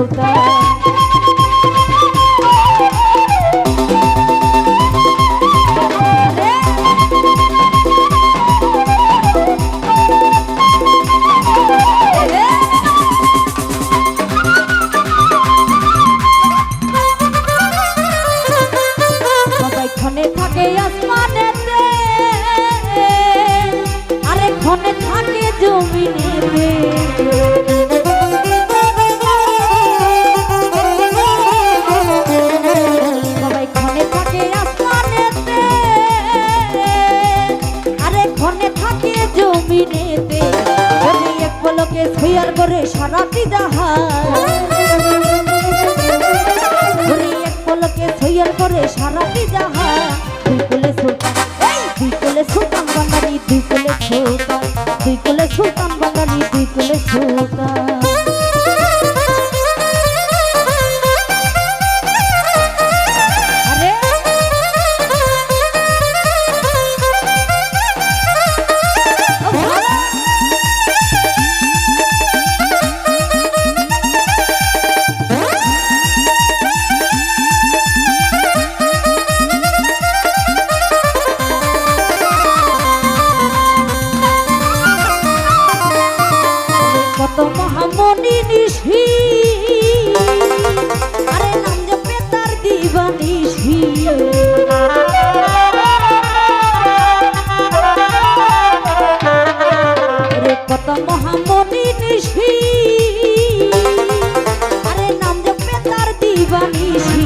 ছোটা। সবাই ক্ষণে থাকে আসমানেতে, আরে ক্ষণে থাকে জমিনেতে। সবাই ক্ষণে থাকে আসমানেতে, আরে ক্ষণে থাকে জমিনেতে। যদি এক পলকে ছুঁয়ার করে সারাটি জাহান, পলকে ছইয়ার করে সারাটি জাহান। দুই কোলে সুলতান, এই দুই কোলে সুলতান বাঙালি, দুই কোলে সুলতান, দুই কোলে সুলতান বাঙালি, দুই কোলে সুলতান। কত মহামণি নিশি, আরে নাম জপে তার দিবানিশি। রে কত মহামণি নিশি, আরে নাম জপে তার দিবানিশি।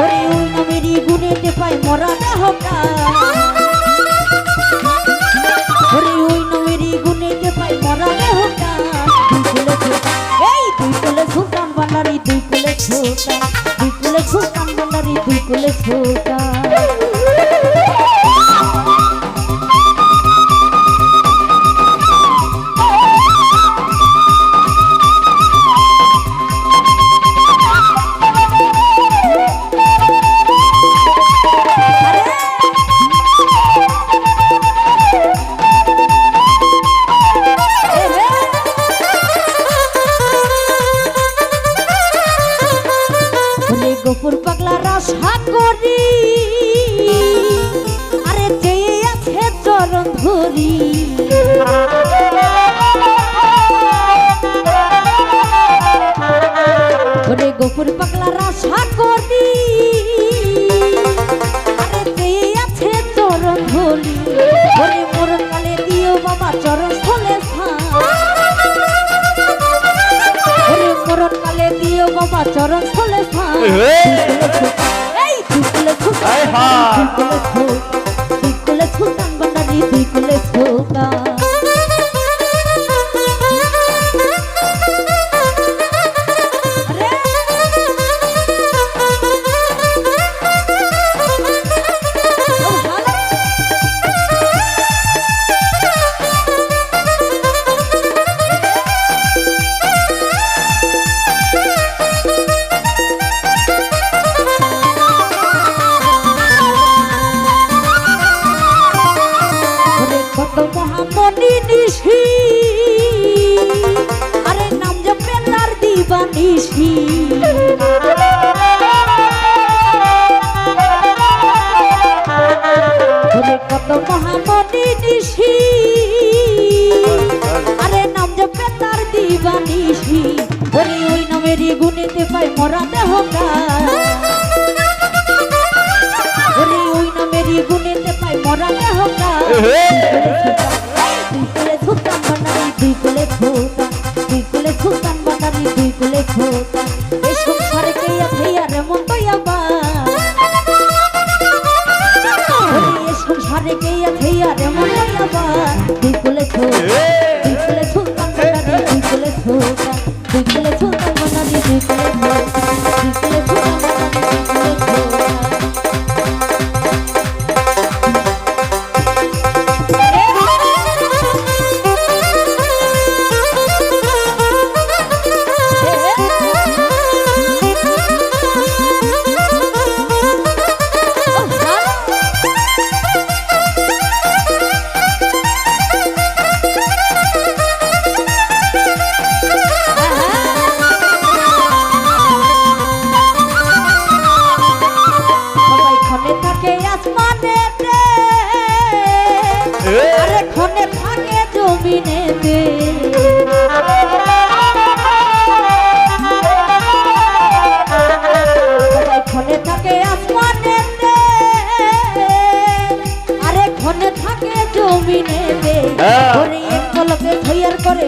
ওরে ওই নামেরই গুণেতে পাই মরা দেহটা, ওরে ওই নামেরই গুণেতে পাই মরা দেহটা। সুলতান বান্ডারি দুই কোলে ছোটা, দুই কোলে সুলতান বান্ডারি দুই কোলে ছোটা। গোপুর পাগলার আশা করি, আরে চেয়ে আছে চরণ ধরি। ওরে গোপুর পাগলার আশা করি, আরে চেয়ে আছে চরণ ধরি। ওরে মরণ কালে দিও বাবা চরণ স্থলে স্থান, ওরে মরণ কালে দিও বাবা চরণ স্থলে স্থান। এই দুই কোলে সুলতান, দুই কোলে সুলতান বাঙালি, দুই কোলে সুলতান। কত মহামণি নিশি, আরে নাম জপে তার দিবানিশি। কত মহামণি নিশি, আরে নাম জপে তার দিবানিশি। ওরে ওই নামেরই গুণেতে পাই মরা দেহটা, ওরে ওই নামেরই গুণেতে পাই মরা দেহটা। দুই কোলে সুলতান বাঙালি, দুই কোলে সুলতান, দুই কোলে সুলতান বাঙালি, দুই কোলে সুলতান। এই সংসারে কে আছে আর এমন দয়াবা, এই সংসারে কে আছে আর এমন দয়াবা। দুই কোলে সুলতান, দুই কোলে সুলতান বাঙালি, দুই কোলে সুলতান, দুই কোলে সুলতান বাঙালি, দুই কোলে সুলতান, দুই কোলে সুলতান বাঙালি, দুই কোলে সুলতান।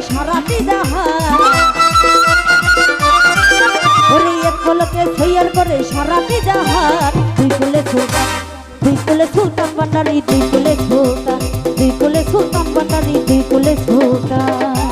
সারাটি জাহান ওরে এক পলকে সৈয়ার করে সারাটি জাহান দুই কুলে সুলতান দুই কুলে সুলতান ভান্ডারি দুই কুলে সুলতান দুই কুলে সুলতান ভান্ডারি দুই কুলে সুলতান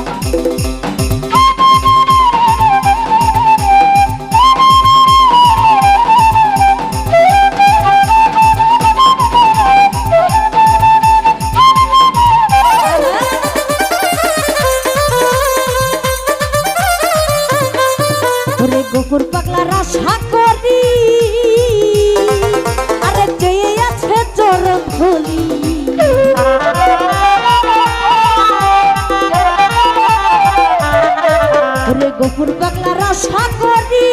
গোপুর পাগলার আশা করি আরে চেয়ে আছে চরম ধুলি ওরে গোপুর পাগলার আশা করি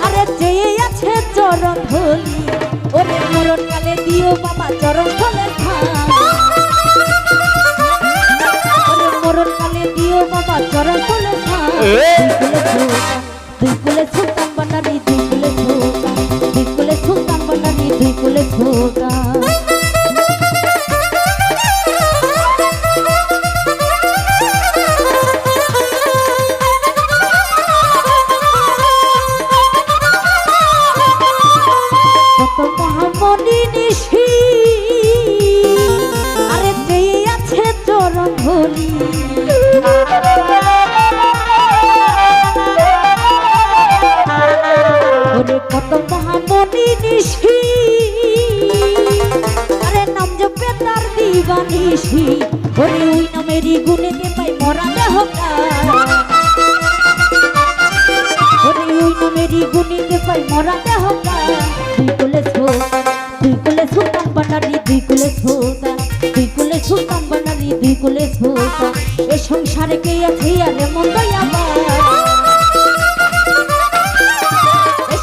আরে চেয়ে আছে চরম ধুলি ওরে মরণ কালে দিও মামা চরম ধলে ওরে মরণ কালে দিও মামা চরম ধলে দুই কুলে সুলতান ভান্ডারি দুই কুলে সুলতান দুই কুলে সুলতান ভান্ডারি দুই কুলে সুলতান কত মহামণি নিশি আরে চেয়ে আছে চরণ ধুলি কত মহামণি নিশি আরে নাম জপে তার দিবানিশি ওরে ওই নামেরই গুণেতে পাই মরা দেহকার ওরে ওই নামেরই গুণেতে পাই মরা দেহকার দুই কুলে সুলতান ভান্ডারি দুই কুলে সুলতান দুই কুলে সুলতান ভান্ডারি দুই কুলে সুলতান এ সংসারে কে আছে আরে মন্দই আমার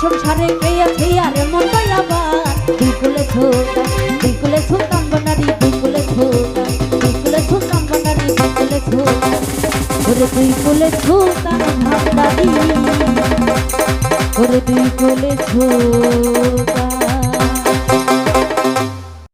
সংসারে কে আছে আরে মন্দই আবার দুই কুলে সুলতান দুই কুলে সুলতান ভান্ডারি দুই কুলে সুলতান দুই কুলে সুলতান ভান্ডারি দুই কুলে সুলতান ওরে দুই কুলে সুলতান ভান্ডারি ওরে দুই কুলে সুলতান